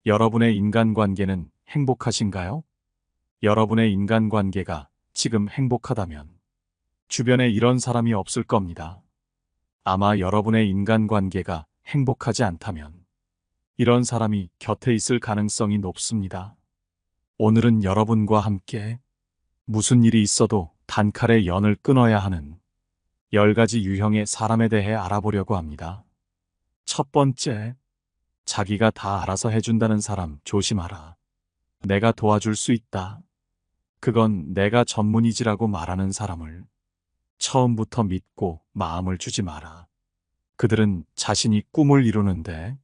여러분의 인간관계는 행복하신가요? 여러분의 인간관계가 지금 행복하다면 주변에 이런 사람이 없을 겁니다. 아마 여러분의 인간관계가 행복하지 않다면 이런 사람이 곁에 있을 가능성이 높습니다. 오늘은 여러분과 함께 무슨 일이 있어도 단칼에 연을 끊어야 하는 10가지 유형의 사람에 대해 알아보려고 합니다. 첫 번째, 자기가 다 알아서 해준다는 사람 조심하라. 내가 도와줄 수 있다. 그건 내가 전문이지라고 말하는 사람을 처음부터 믿고 마음을 주지 마라. 그들은 자신이 꿈을 이루는데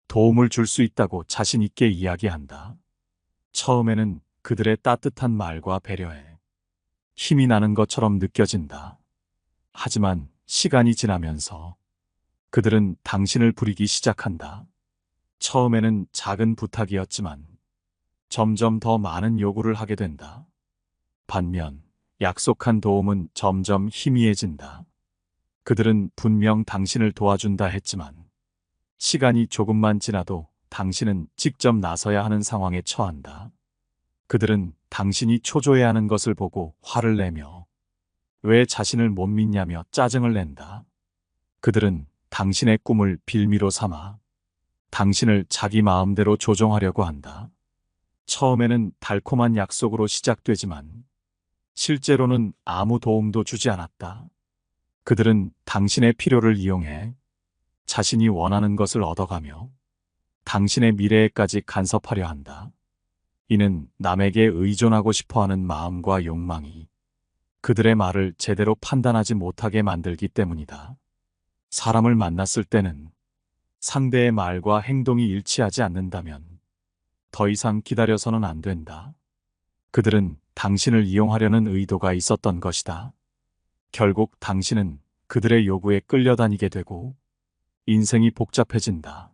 도움을 줄 수 있다고 자신 있게 이야기한다. 처음에는 그들의 따뜻한 말과 배려에 힘이 나는 것처럼 느껴진다. 하지만 시간이 지나면서 그들은 당신을 부리기 시작한다. 처음에는 작은 부탁이었지만 점점 더 많은 요구를 하게 된다. 반면 약속한 도움은 점점 희미해진다. 그들은 분명 당신을 도와준다 했지만 시간이 조금만 지나도 당신은 직접 나서야 하는 상황에 처한다. 그들은 당신이 초조해하는 것을 보고 화를 내며 왜 자신을 못 믿냐며 짜증을 낸다. 그들은 당신의 꿈을 빌미로 삼아 당신을 자기 마음대로 조종하려고 한다. 처음에는 달콤한 약속으로 시작되지만 실제로는 아무 도움도 주지 않았다. 그들은 당신의 필요를 이용해 자신이 원하는 것을 얻어가며 당신의 미래에까지 간섭하려 한다. 이는 남에게 의존하고 싶어하는 마음과 욕망이 그들의 말을 제대로 판단하지 못하게 만들기 때문이다. 사람을 만났을 때는 상대의 말과 행동이 일치하지 않는다면 더 이상 기다려서는 안 된다. 그들은 당신을 이용하려는 의도가 있었던 것이다. 결국 당신은 그들의 요구에 끌려다니게 되고 인생이 복잡해진다.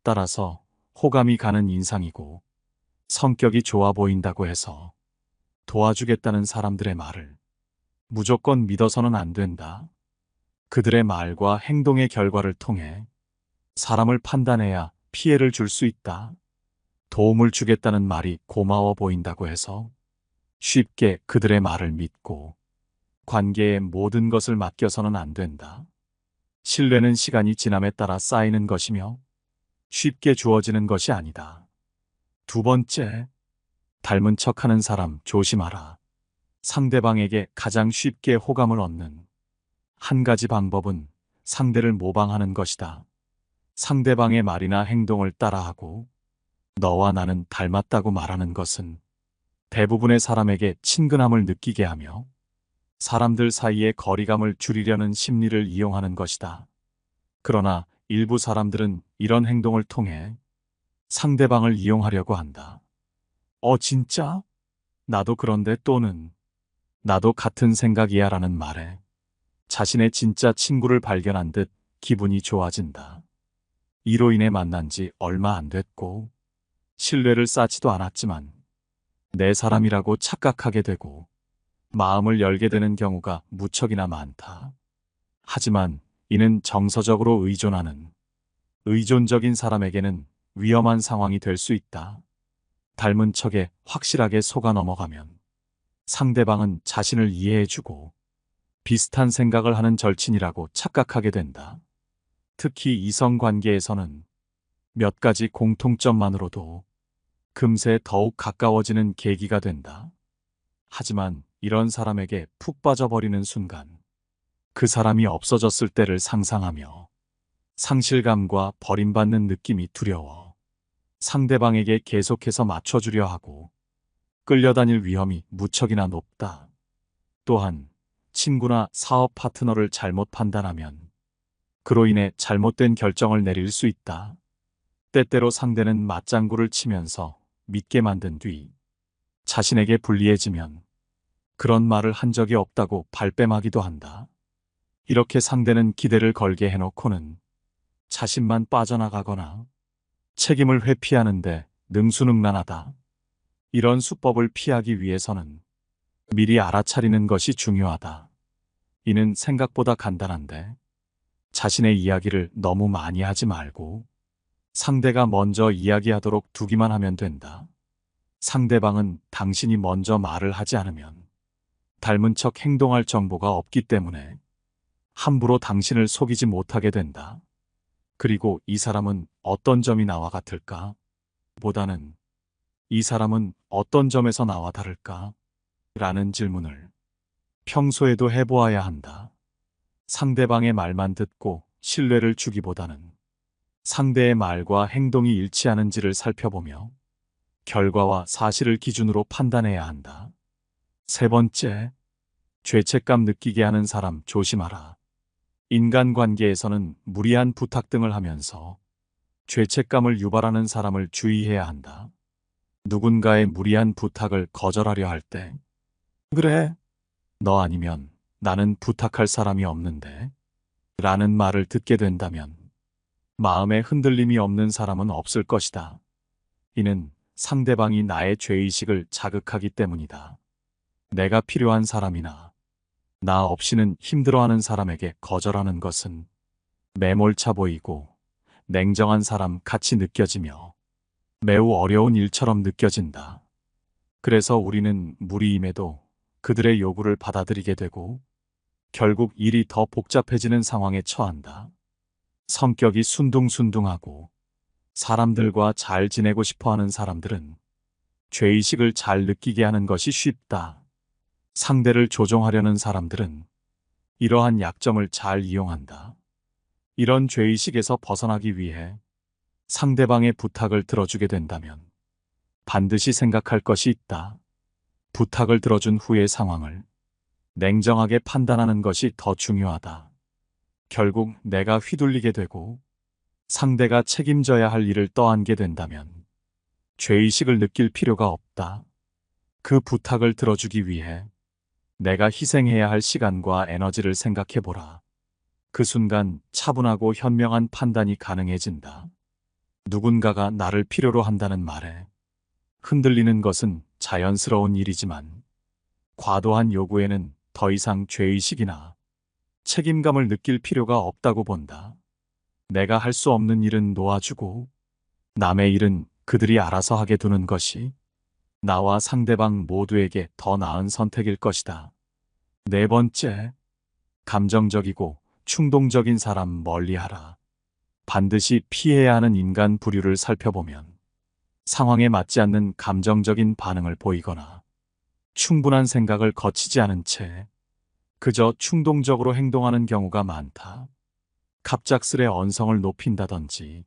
따라서 호감이 가는 인상이고 성격이 좋아 보인다고 해서 도와주겠다는 사람들의 말을 무조건 믿어서는 안 된다. 그들의 말과 행동의 결과를 통해 사람을 판단해야 피해를 줄 수 있다. 도움을 주겠다는 말이 고마워 보인다고 해서 쉽게 그들의 말을 믿고 관계의 모든 것을 맡겨서는 안 된다. 신뢰는 시간이 지남에 따라 쌓이는 것이며 쉽게 주어지는 것이 아니다. 두 번째, 닮은 척하는 사람 조심하라. 상대방에게 가장 쉽게 호감을 얻는 한 가지 방법은 상대를 모방하는 것이다. 상대방의 말이나 행동을 따라하고 너와 나는 닮았다고 말하는 것은 대부분의 사람에게 친근함을 느끼게 하며 사람들 사이의 거리감을 줄이려는 심리를 이용하는 것이다. 그러나 일부 사람들은 이런 행동을 통해 상대방을 이용하려고 한다. 진짜? 나도 그런데 또는 나도 같은 생각이야 라는 말에 자신의 진짜 친구를 발견한 듯 기분이 좋아진다. 이로 인해 만난 지 얼마 안 됐고 신뢰를 쌓지도 않았지만 내 사람이라고 착각하게 되고 마음을 열게 되는 경우가 무척이나 많다. 하지만 이는 정서적으로 의존하는 의존적인 사람에게는 위험한 상황이 될 수 있다. 닮은 척에 확실하게 속아 넘어가면 상대방은 자신을 이해해주고 비슷한 생각을 하는 절친이라고 착각하게 된다. 특히 이성 관계에서는 몇 가지 공통점만으로도 금세 더욱 가까워지는 계기가 된다. 하지만 이런 사람에게 푹 빠져버리는 순간 그 사람이 없어졌을 때를 상상하며 상실감과 버림받는 느낌이 두려워 상대방에게 계속해서 맞춰주려 하고 끌려다닐 위험이 무척이나 높다. 또한 친구나 사업 파트너를 잘못 판단하면 그로 인해 잘못된 결정을 내릴 수 있다. 때때로 상대는 맞장구를 치면서 믿게 만든 뒤 자신에게 불리해지면 그런 말을 한 적이 없다고 발뺌하기도 한다. 이렇게 상대는 기대를 걸게 해놓고는 자신만 빠져나가거나 책임을 회피하는데 능수능란하다. 이런 수법을 피하기 위해서는 미리 알아차리는 것이 중요하다. 이는 생각보다 간단한데 자신의 이야기를 너무 많이 하지 말고 상대가 먼저 이야기하도록 두기만 하면 된다. 상대방은 당신이 먼저 말을 하지 않으면 닮은 척 행동할 정보가 없기 때문에 함부로 당신을 속이지 못하게 된다. 그리고 이 사람은 어떤 점이 나와 같을까? 보다는 이 사람은 어떤 점에서 나와 다를까? 라는 질문을 평소에도 해보아야 한다. 상대방의 말만 듣고 신뢰를 주기보다는 상대의 말과 행동이 일치하는지를 살펴보며 결과와 사실을 기준으로 판단해야 한다. 세 번째, 죄책감 느끼게 하는 사람 조심하라. 인간관계에서는 무리한 부탁 등을 하면서 죄책감을 유발하는 사람을 주의해야 한다. 누군가의 무리한 부탁을 거절하려 할 때, 그래, 너 아니면 나는 부탁할 사람이 없는데, 라는 말을 듣게 된다면 마음에 흔들림이 없는 사람은 없을 것이다. 이는 상대방이 나의 죄의식을 자극하기 때문이다. 내가 필요한 사람이나 나 없이는 힘들어하는 사람에게 거절하는 것은 매몰차 보이고 냉정한 사람 같이 느껴지며 매우 어려운 일처럼 느껴진다. 그래서 우리는 무리임에도 그들의 요구를 받아들이게 되고 결국 일이 더 복잡해지는 상황에 처한다. 성격이 순둥순둥하고 사람들과 잘 지내고 싶어 하는 사람들은 죄의식을 잘 느끼게 하는 것이 쉽다. 상대를 조종하려는 사람들은 이러한 약점을 잘 이용한다. 이런 죄의식에서 벗어나기 위해 상대방의 부탁을 들어주게 된다면 반드시 생각할 것이 있다. 부탁을 들어준 후의 상황을 냉정하게 판단하는 것이 더 중요하다. 결국 내가 휘둘리게 되고 상대가 책임져야 할 일을 떠안게 된다면 죄의식을 느낄 필요가 없다. 그 부탁을 들어주기 위해 내가 희생해야 할 시간과 에너지를 생각해보라. 그 순간 차분하고 현명한 판단이 가능해진다. 누군가가 나를 필요로 한다는 말에 흔들리는 것은 자연스러운 일이지만 과도한 요구에는 더 이상 죄의식이나 책임감을 느낄 필요가 없다고 본다. 내가 할 수 없는 일은 놓아주고 남의 일은 그들이 알아서 하게 두는 것이 나와 상대방 모두에게 더 나은 선택일 것이다. 네 번째, 감정적이고 충동적인 사람 멀리하라. 반드시 피해야 하는 인간 부류를 살펴보면 상황에 맞지 않는 감정적인 반응을 보이거나 충분한 생각을 거치지 않은 채 그저 충동적으로 행동하는 경우가 많다. 갑작스레 언성을 높인다든지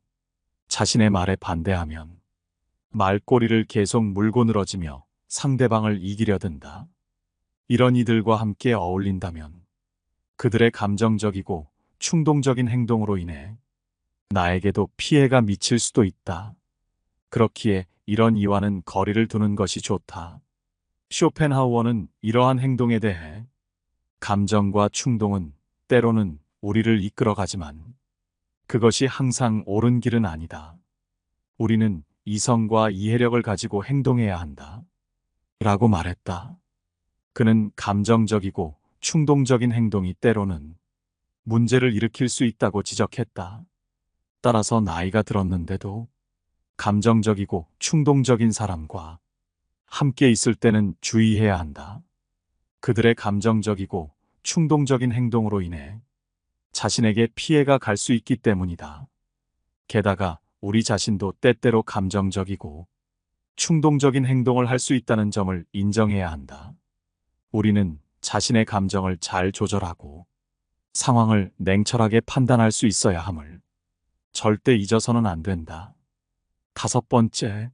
자신의 말에 반대하면 말꼬리를 계속 물고 늘어지며 상대방을 이기려 든다. 이런 이들과 함께 어울린다면 그들의 감정적이고 충동적인 행동으로 인해 나에게도 피해가 미칠 수도 있다. 그렇기에 이런 이와는 거리를 두는 것이 좋다. 쇼펜하우어는 이러한 행동에 대해 감정과 충동은 때로는 우리를 이끌어가지만 그것이 항상 옳은 길은 아니다. 우리는 이성과 이해력을 가지고 행동해야 한다. 라고 말했다. 그는 감정적이고 충동적인 행동이 때로는 문제를 일으킬 수 있다고 지적했다. 따라서 나이가 들었는데도 감정적이고 충동적인 사람과 함께 있을 때는 주의해야 한다. 그들의 감정적이고 충동적인 행동으로 인해 자신에게 피해가 갈 수 있기 때문이다. 게다가 우리 자신도 때때로 감정적이고 충동적인 행동을 할 수 있다는 점을 인정해야 한다. 우리는 자신의 감정을 잘 조절하고 상황을 냉철하게 판단할 수 있어야 함을 절대 잊어서는 안 된다. 다섯 번째,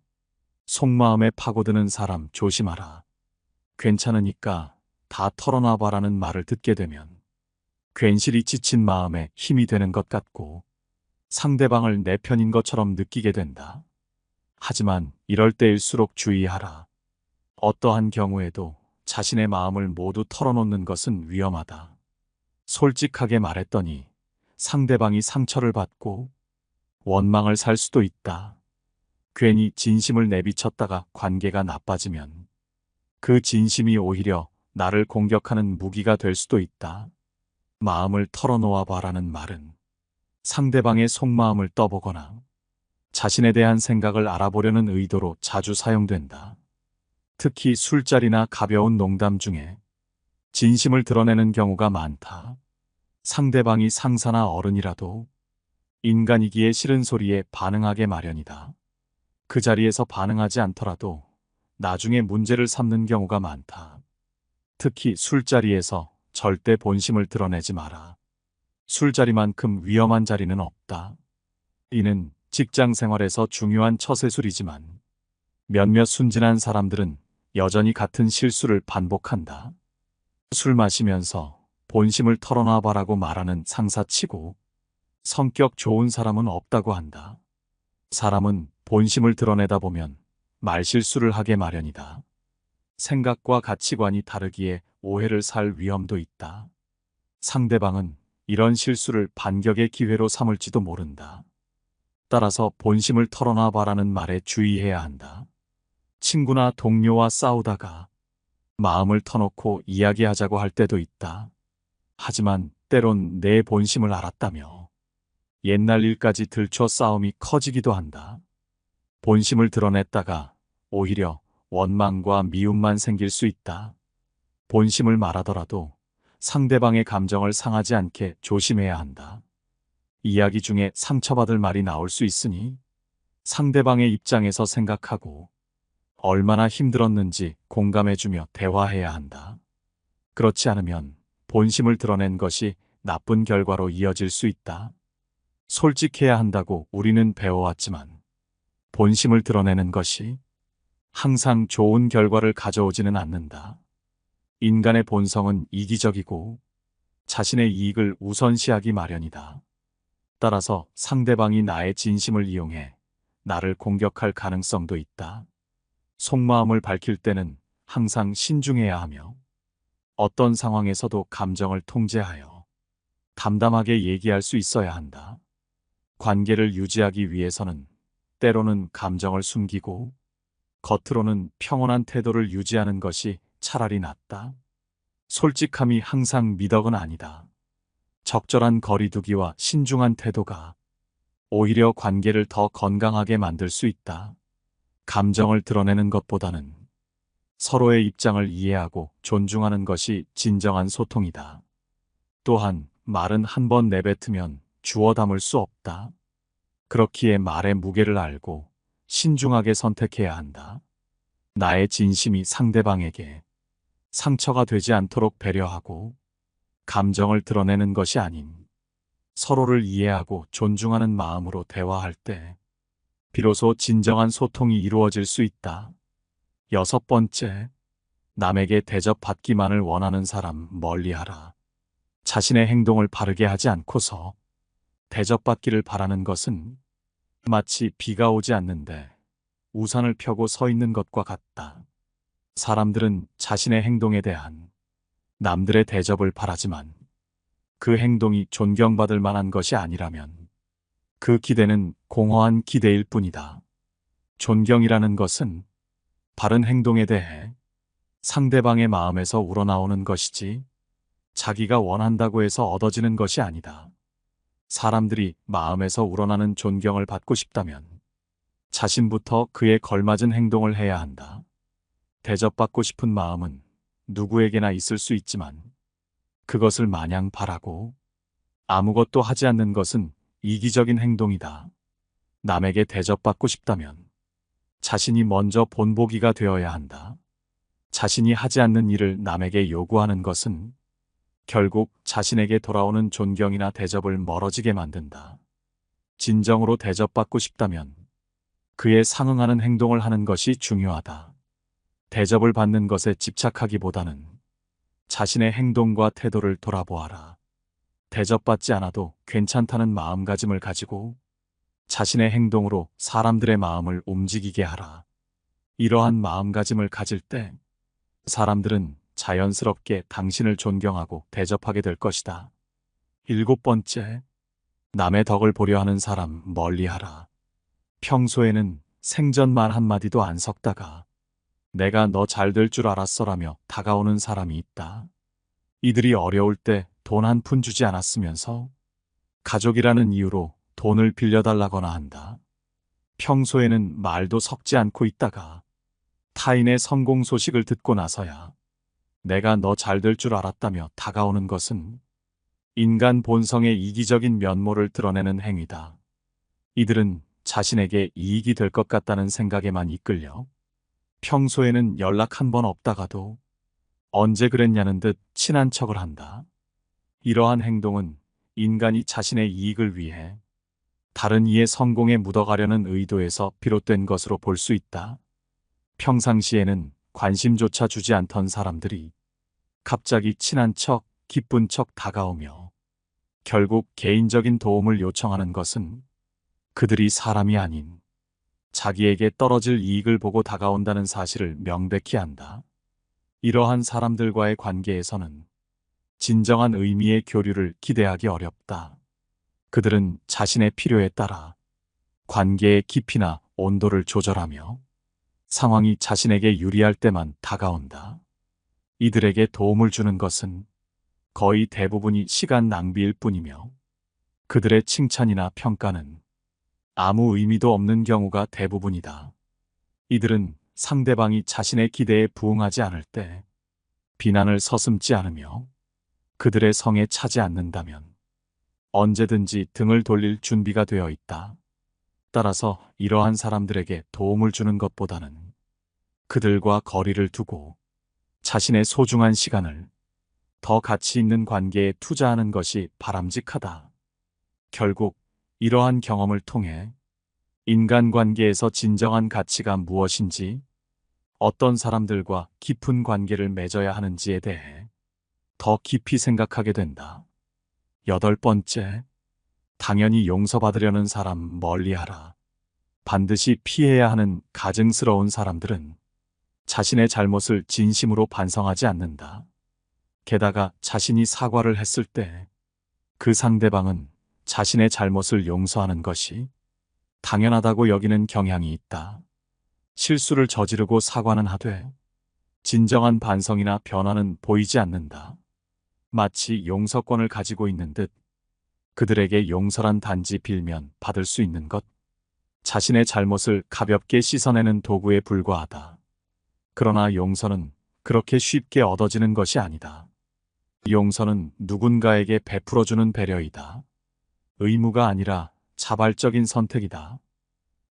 속마음에 파고드는 사람 조심하라. 괜찮으니까 다 털어놔봐라는 말을 듣게 되면 괜시리 지친 마음에 힘이 되는 것 같고 상대방을 내 편인 것처럼 느끼게 된다. 하지만 이럴 때일수록 주의하라. 어떠한 경우에도 자신의 마음을 모두 털어놓는 것은 위험하다. 솔직하게 말했더니 상대방이 상처를 받고 원망을 살 수도 있다. 괜히 진심을 내비쳤다가 관계가 나빠지면 그 진심이 오히려 나를 공격하는 무기가 될 수도 있다. 마음을 털어놓아 봐라는 말은 상대방의 속마음을 떠보거나 자신에 대한 생각을 알아보려는 의도로 자주 사용된다. 특히 술자리나 가벼운 농담 중에 진심을 드러내는 경우가 많다. 상대방이 상사나 어른이라도 인간이기에 싫은 소리에 반응하게 마련이다. 그 자리에서 반응하지 않더라도 나중에 문제를 삼는 경우가 많다. 특히 술자리에서 절대 본심을 드러내지 마라. 술자리만큼 위험한 자리는 없다. 이는 직장 생활에서 중요한 처세술이지만 몇몇 순진한 사람들은 여전히 같은 실수를 반복한다. 술 마시면서 본심을 털어놔봐라고 말하는 상사치고 성격 좋은 사람은 없다고 한다. 사람은 본심을 드러내다 보면 말실수를 하게 마련이다. 생각과 가치관이 다르기에 오해를 살 위험도 있다. 상대방은 이런 실수를 반격의 기회로 삼을지도 모른다. 따라서 본심을 털어놔봐라는 말에 주의해야 한다. 친구나 동료와 싸우다가 마음을 터놓고 이야기하자고 할 때도 있다. 하지만 때론 내 본심을 알았다며 옛날 일까지 들춰 싸움이 커지기도 한다. 본심을 드러냈다가 오히려 원망과 미움만 생길 수 있다. 본심을 말하더라도 상대방의 감정을 상하지 않게 조심해야 한다. 이야기 중에 상처받을 말이 나올 수 있으니 상대방의 입장에서 생각하고 얼마나 힘들었는지 공감해주며 대화해야 한다. 그렇지 않으면 본심을 드러낸 것이 나쁜 결과로 이어질 수 있다. 솔직해야 한다고 우리는 배워왔지만 본심을 드러내는 것이 항상 좋은 결과를 가져오지는 않는다. 인간의 본성은 이기적이고 자신의 이익을 우선시하기 마련이다. 따라서 상대방이 나의 진심을 이용해 나를 공격할 가능성도 있다. 속마음을 밝힐 때는 항상 신중해야 하며 어떤 상황에서도 감정을 통제하여 담담하게 얘기할 수 있어야 한다. 관계를 유지하기 위해서는 때로는 감정을 숨기고 겉으로는 평온한 태도를 유지하는 것이 차라리 낫다. 솔직함이 항상 미덕은 아니다. 적절한 거리두기와 신중한 태도가 오히려 관계를 더 건강하게 만들 수 있다. 감정을 드러내는 것보다는 서로의 입장을 이해하고 존중하는 것이 진정한 소통이다. 또한 말은 한 번 내뱉으면 주워 담을 수 없다. 그렇기에 말의 무게를 알고 신중하게 선택해야 한다. 나의 진심이 상대방에게 상처가 되지 않도록 배려하고 감정을 드러내는 것이 아닌 서로를 이해하고 존중하는 마음으로 대화할 때 비로소 진정한 소통이 이루어질 수 있다. 6번째, 남에게 대접받기만을 원하는 사람 멀리하라. 자신의 행동을 바르게 하지 않고서 대접받기를 바라는 것은 마치 비가 오지 않는데 우산을 펴고 서 있는 것과 같다. 사람들은 자신의 행동에 대한 남들의 대접을 바라지만 그 행동이 존경받을 만한 것이 아니라면 그 기대는 공허한 기대일 뿐이다. 존경이라는 것은 바른 행동에 대해 상대방의 마음에서 우러나오는 것이지 자기가 원한다고 해서 얻어지는 것이 아니다. 사람들이 마음에서 우러나는 존경을 받고 싶다면 자신부터 그에 걸맞은 행동을 해야 한다. 대접받고 싶은 마음은 누구에게나 있을 수 있지만 그것을 마냥 바라고 아무것도 하지 않는 것은 이기적인 행동이다. 남에게 대접받고 싶다면 자신이 먼저 본보기가 되어야 한다. 자신이 하지 않는 일을 남에게 요구하는 것은 결국 자신에게 돌아오는 존경이나 대접을 멀어지게 만든다. 진정으로 대접받고 싶다면 그에 상응하는 행동을 하는 것이 중요하다. 대접을 받는 것에 집착하기보다는 자신의 행동과 태도를 돌아보아라. 대접받지 않아도 괜찮다는 마음가짐을 가지고 자신의 행동으로 사람들의 마음을 움직이게 하라. 이러한 마음가짐을 가질 때 사람들은 자연스럽게 당신을 존경하고 대접하게 될 것이다. 7번째, 남의 덕을 보려 하는 사람 멀리하라. 평소에는 생전 말 한마디도 안 섞다가 내가 너 잘 될 줄 알았어라며 다가오는 사람이 있다. 이들이 어려울 때 돈 한 푼 주지 않았으면서 가족이라는 이유로 돈을 빌려달라거나 한다. 평소에는 말도 섞지 않고 있다가 타인의 성공 소식을 듣고 나서야 내가 너 잘 될 줄 알았다며 다가오는 것은 인간 본성의 이기적인 면모를 드러내는 행위다. 이들은 자신에게 이익이 될 것 같다는 생각에만 이끌려 평소에는 연락 한 번 없다가도 언제 그랬냐는 듯 친한 척을 한다. 이러한 행동은 인간이 자신의 이익을 위해 다른 이의 성공에 묻어가려는 의도에서 비롯된 것으로 볼 수 있다. 평상시에는 관심조차 주지 않던 사람들이 갑자기 친한 척, 기쁜 척 다가오며 결국 개인적인 도움을 요청하는 것은 그들이 사람이 아닌 자기에게 떨어질 이익을 보고 다가온다는 사실을 명백히 한다. 이러한 사람들과의 관계에서는 진정한 의미의 교류를 기대하기 어렵다. 그들은 자신의 필요에 따라 관계의 깊이나 온도를 조절하며 상황이 자신에게 유리할 때만 다가온다. 이들에게 도움을 주는 것은 거의 대부분이 시간 낭비일 뿐이며 그들의 칭찬이나 평가는 아무 의미도 없는 경우가 대부분이다. 이들은 상대방이 자신의 기대에 부응하지 않을 때 비난을 서슴지 않으며 그들의 성에 차지 않는다면 언제든지 등을 돌릴 준비가 되어 있다. 따라서 이러한 사람들에게 도움을 주는 것보다는 그들과 거리를 두고 자신의 소중한 시간을 더 가치 있는 관계에 투자하는 것이 바람직하다. 결국 이러한 경험을 통해 인간관계에서 진정한 가치가 무엇인지, 어떤 사람들과 깊은 관계를 맺어야 하는지에 대해 더 깊이 생각하게 된다. 8번째, 당연히 용서받으려는 사람 멀리하라. 반드시 피해야 하는 가증스러운 사람들은 자신의 잘못을 진심으로 반성하지 않는다. 게다가 자신이 사과를 했을 때 그 상대방은 자신의 잘못을 용서하는 것이 당연하다고 여기는 경향이 있다. 실수를 저지르고 사과는 하되 진정한 반성이나 변화는 보이지 않는다. 마치 용서권을 가지고 있는 듯 그들에게 용서란 단지 빌면 받을 수 있는 것, 자신의 잘못을 가볍게 씻어내는 도구에 불과하다. 그러나 용서는 그렇게 쉽게 얻어지는 것이 아니다. 용서는 누군가에게 베풀어주는 배려이다. 의무가 아니라 자발적인 선택이다.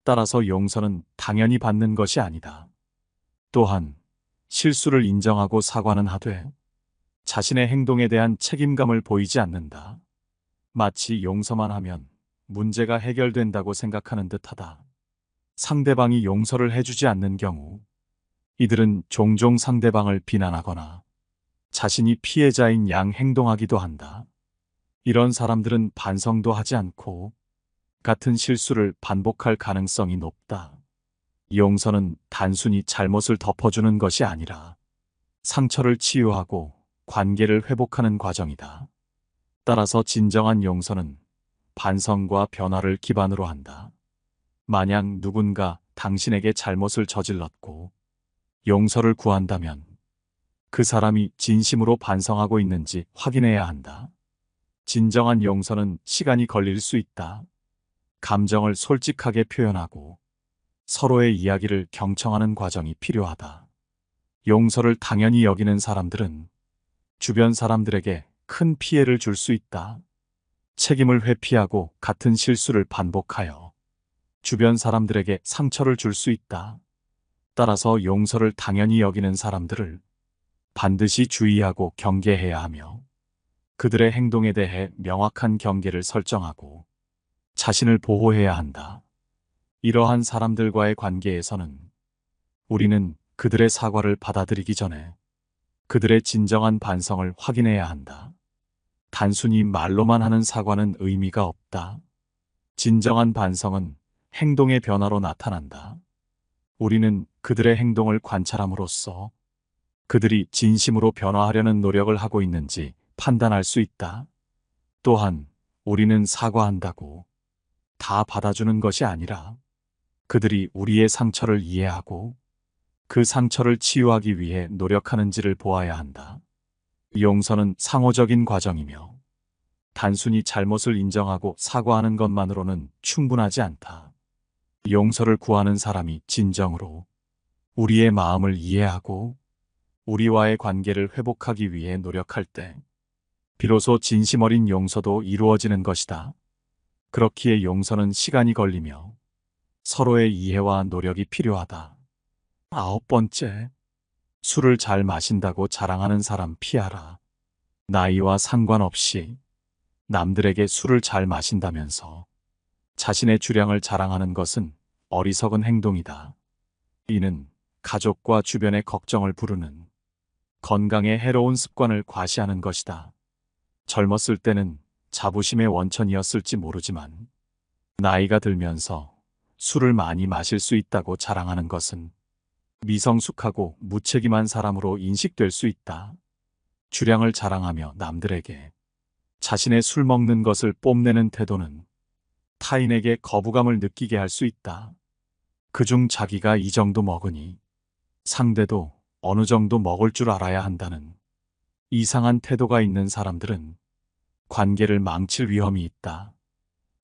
따라서 용서는 당연히 받는 것이 아니다. 또한 실수를 인정하고 사과는 하되 자신의 행동에 대한 책임감을 보이지 않는다. 마치 용서만 하면 문제가 해결된다고 생각하는 듯하다. 상대방이 용서를 해주지 않는 경우 이들은 종종 상대방을 비난하거나 자신이 피해자인 양 행동하기도 한다. 이런 사람들은 반성도 하지 않고 같은 실수를 반복할 가능성이 높다. 용서는 단순히 잘못을 덮어주는 것이 아니라 상처를 치유하고 관계를 회복하는 과정이다. 따라서 진정한 용서는 반성과 변화를 기반으로 한다. 만약 누군가 당신에게 잘못을 저질렀고 용서를 구한다면 그 사람이 진심으로 반성하고 있는지 확인해야 한다. 진정한 용서는 시간이 걸릴 수 있다. 감정을 솔직하게 표현하고 서로의 이야기를 경청하는 과정이 필요하다. 용서를 당연히 여기는 사람들은 주변 사람들에게 큰 피해를 줄 수 있다. 책임을 회피하고 같은 실수를 반복하여 주변 사람들에게 상처를 줄 수 있다. 따라서 용서를 당연히 여기는 사람들을 반드시 주의하고 경계해야 하며 그들의 행동에 대해 명확한 경계를 설정하고 자신을 보호해야 한다. 이러한 사람들과의 관계에서는 우리는 그들의 사과를 받아들이기 전에 그들의 진정한 반성을 확인해야 한다. 단순히 말로만 하는 사과는 의미가 없다. 진정한 반성은 행동의 변화로 나타난다. 우리는 그들의 행동을 관찰함으로써 그들이 진심으로 변화하려는 노력을 하고 있는지 판단할 수 있다. 또한 우리는 사과한다고 다 받아주는 것이 아니라 그들이 우리의 상처를 이해하고 그 상처를 치유하기 위해 노력하는지를 보아야 한다. 용서는 상호적인 과정이며 단순히 잘못을 인정하고 사과하는 것만으로는 충분하지 않다. 용서를 구하는 사람이 진정으로 우리의 마음을 이해하고 우리와의 관계를 회복하기 위해 노력할 때 비로소 진심 어린 용서도 이루어지는 것이다. 그렇기에 용서는 시간이 걸리며 서로의 이해와 노력이 필요하다. 9번째, 술을 잘 마신다고 자랑하는 사람 피하라. 나이와 상관없이 남들에게 술을 잘 마신다면서 자신의 주량을 자랑하는 것은 어리석은 행동이다. 이는 가족과 주변의 걱정을 부르는 건강에 해로운 습관을 과시하는 것이다. 젊었을 때는 자부심의 원천이었을지 모르지만 나이가 들면서 술을 많이 마실 수 있다고 자랑하는 것은 미성숙하고 무책임한 사람으로 인식될 수 있다. 주량을 자랑하며 남들에게 자신의 술 먹는 것을 뽐내는 태도는 타인에게 거부감을 느끼게 할 수 있다. 그중 자기가 이 정도 먹으니 상대도 어느 정도 먹을 줄 알아야 한다는 이상한 태도가 있는 사람들은 관계를 망칠 위험이 있다.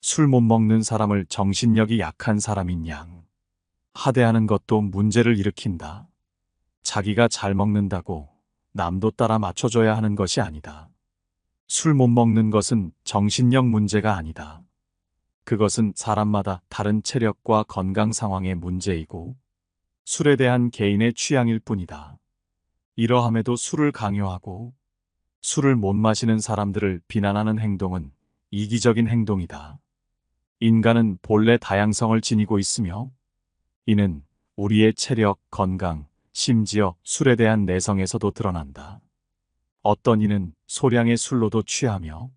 술 못 먹는 사람을 정신력이 약한 사람인 양 하대하는 것도 문제를 일으킨다. 자기가 잘 먹는다고 남도 따라 맞춰줘야 하는 것이 아니다. 술 못 먹는 것은 정신력 문제가 아니다. 그것은 사람마다 다른 체력과 건강 상황의 문제이고 술에 대한 개인의 취향일 뿐이다. 이러함에도 술을 강요하고 술을 못 마시는 사람들을 비난하는 행동은 이기적인 행동이다. 인간은 본래 다양성을 지니고 있으며 이는 우리의 체력, 건강, 심지어 술에 대한 내성에서도 드러난다. 어떤 이는 소량의 술로도 취하며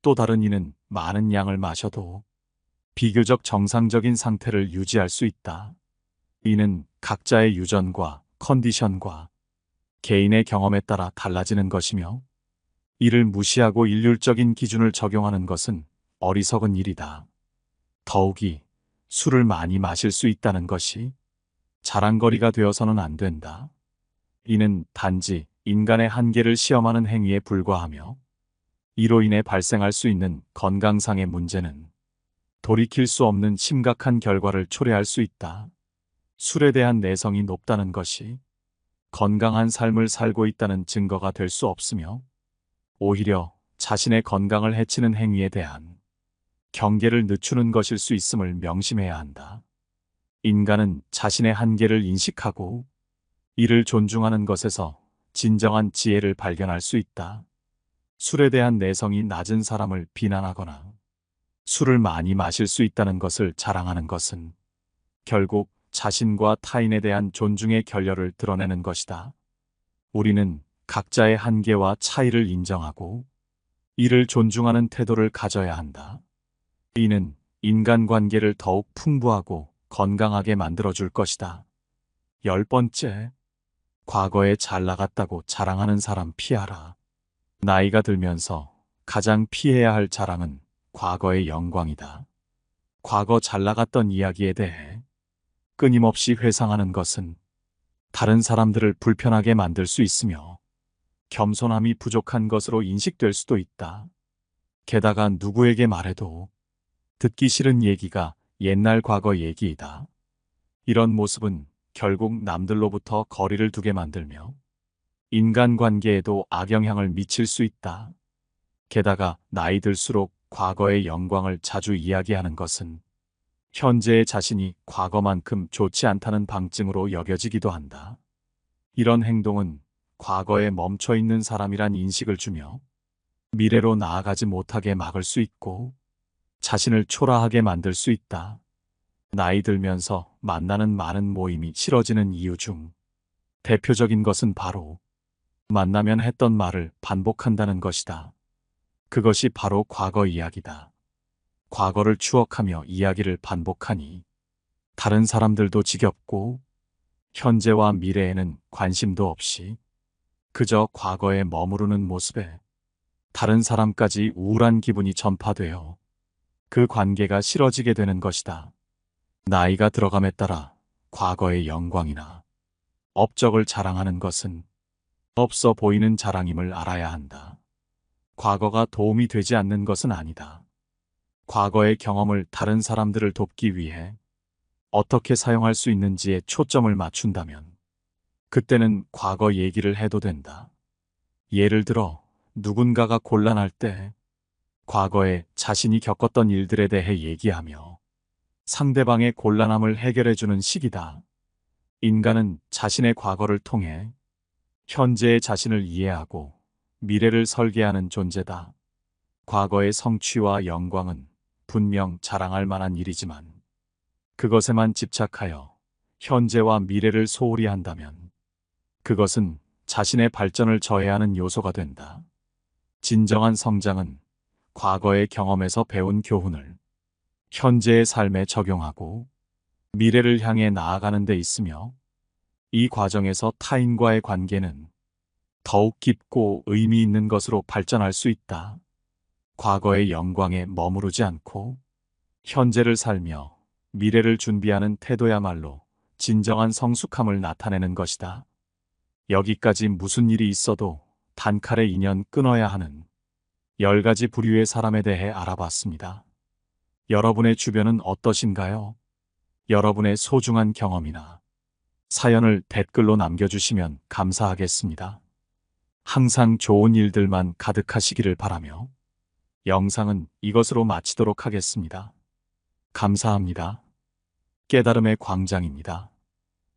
또 다른 이는 많은 양을 마셔도 비교적 정상적인 상태를 유지할 수 있다. 이는 각자의 유전과 컨디션과 개인의 경험에 따라 달라지는 것이며 이를 무시하고 일률적인 기준을 적용하는 것은 어리석은 일이다. 더욱이 술을 많이 마실 수 있다는 것이 자랑거리가 되어서는 안 된다. 이는 단지 인간의 한계를 시험하는 행위에 불과하며 이로 인해 발생할 수 있는 건강상의 문제는 돌이킬 수 없는 심각한 결과를 초래할 수 있다. 술에 대한 내성이 높다는 것이 건강한 삶을 살고 있다는 증거가 될 수 없으며 오히려 자신의 건강을 해치는 행위에 대한 경계를 늦추는 것일 수 있음을 명심해야 한다. 인간은 자신의 한계를 인식하고 이를 존중하는 것에서 진정한 지혜를 발견할 수 있다. 술에 대한 내성이 낮은 사람을 비난하거나 술을 많이 마실 수 있다는 것을 자랑하는 것은 결국 자신과 타인에 대한 존중의 결여를 드러내는 것이다. 우리는 각자의 한계와 차이를 인정하고 이를 존중하는 태도를 가져야 한다. 이는 인간관계를 더욱 풍부하고 건강하게 만들어줄 것이다. 10번째, 과거에 잘 나갔다고 자랑하는 사람 피하라. 나이가 들면서 가장 피해야 할 자랑은 과거의 영광이다. 과거 잘 나갔던 이야기에 대해 끊임없이 회상하는 것은 다른 사람들을 불편하게 만들 수 있으며 겸손함이 부족한 것으로 인식될 수도 있다. 게다가 누구에게 말해도 듣기 싫은 얘기가 옛날 과거 얘기이다. 이런 모습은 결국 남들로부터 거리를 두게 만들며 인간관계에도 악영향을 미칠 수 있다. 게다가 나이 들수록 과거의 영광을 자주 이야기하는 것은 현재의 자신이 과거만큼 좋지 않다는 방증으로 여겨지기도 한다. 이런 행동은 과거에 멈춰 있는 사람이란 인식을 주며 미래로 나아가지 못하게 막을 수 있고 자신을 초라하게 만들 수 있다. 나이 들면서 만나는 많은 모임이 싫어지는 이유 중 대표적인 것은 바로 만나면 했던 말을 반복한다는 것이다. 그것이 바로 과거 이야기다. 과거를 추억하며 이야기를 반복하니 다른 사람들도 지겹고 현재와 미래에는 관심도 없이 그저 과거에 머무르는 모습에 다른 사람까지 우울한 기분이 전파되어 그 관계가 싫어지게 되는 것이다. 나이가 들어감에 따라 과거의 영광이나 업적을 자랑하는 것은 없어 보이는 자랑임을 알아야 한다. 과거가 도움이 되지 않는 것은 아니다. 과거의 경험을 다른 사람들을 돕기 위해 어떻게 사용할 수 있는지에 초점을 맞춘다면 그때는 과거 얘기를 해도 된다. 예를 들어 누군가가 곤란할 때 과거에 자신이 겪었던 일들에 대해 얘기하며 상대방의 곤란함을 해결해주는 시기다. 인간은 자신의 과거를 통해 현재의 자신을 이해하고 미래를 설계하는 존재다. 과거의 성취와 영광은 분명 자랑할 만한 일이지만 그것에만 집착하여 현재와 미래를 소홀히 한다면 그것은 자신의 발전을 저해하는 요소가 된다. 진정한 성장은 과거의 경험에서 배운 교훈을 현재의 삶에 적용하고 미래를 향해 나아가는 데 있으며 이 과정에서 타인과의 관계는 더욱 깊고 의미 있는 것으로 발전할 수 있다. 과거의 영광에 머무르지 않고 현재를 살며 미래를 준비하는 태도야말로 진정한 성숙함을 나타내는 것이다. 여기까지 무슨 일이 있어도 단칼에 인연 끊어야 하는 10가지 부류의 사람에 대해 알아봤습니다. 여러분의 주변은 어떠신가요? 여러분의 소중한 경험이나 사연을 댓글로 남겨주시면 감사하겠습니다. 항상 좋은 일들만 가득하시기를 바라며 영상은 이것으로 마치도록 하겠습니다. 감사합니다. 깨달음의 광장입니다.